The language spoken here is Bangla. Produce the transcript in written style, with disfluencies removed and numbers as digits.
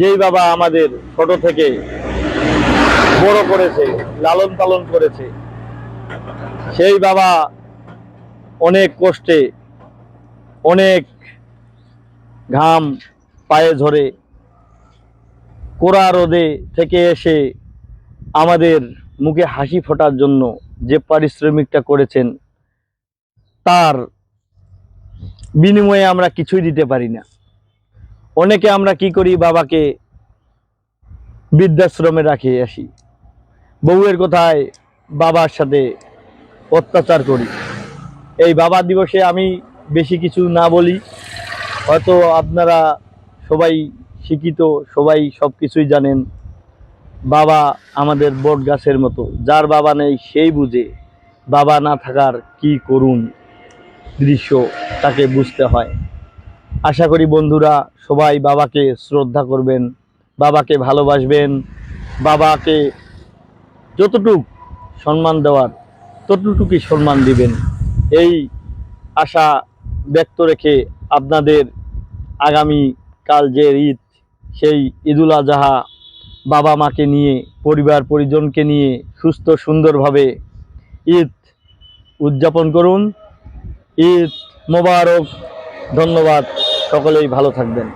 যেই বাবা আমাদের ছোট থেকে বড় করেছে, লালন পালন করেছে, সেই বাবা অনেক কষ্টে, অনেক ঘাম পায়ে ঝরে কোড়া রোদে থেকে এসে আমাদের মুখে হাসি ফোটার জন্য যে পারিশ্রমিকটা করেছেন, তার বিনিময়ে আমরা কিছুই দিতে পারি না। অনেকে আমরা কি করি, বাবাকে বৃদ্ধাশ্রমে রাখে আসি, বউয়ের কথায় বাবার সাথে অত্যাচার করি। এই বাবা দিবসে আমি বেশি কিছু না বলি, হয়তো আপনারা সবাই শিক্ষিত, সবাই সব কিছুই জানেন। বাবা আমাদের বট গাছের মতো, যার বাবা নেই সেই বুঝে বাবা না থাকার কি করুণ দৃশ্য তাকে বুঝতে হয়। আশা করি বন্ধুরা সবাই বাবাকে শ্রদ্ধা করবেন, বাবাকে ভালোবাসবেন, বাবাকে যতটুক সম্মান দেওয়ার ততটুকুই সম্মান দিবেন। এই আশা ব্যক্ত রেখে আপনাদের আগামী কাল যে ঈদ, সেই ঈদুল আজহা বাবা মাকে নিয়ে, পরিবার পরিজনকে নিয়ে সুস্থ সুন্দরভাবে ঈদ উদযাপন করুন। ঈদ মোবারক। ধন্যবাদ। সকলেই ভালো থাকবেন।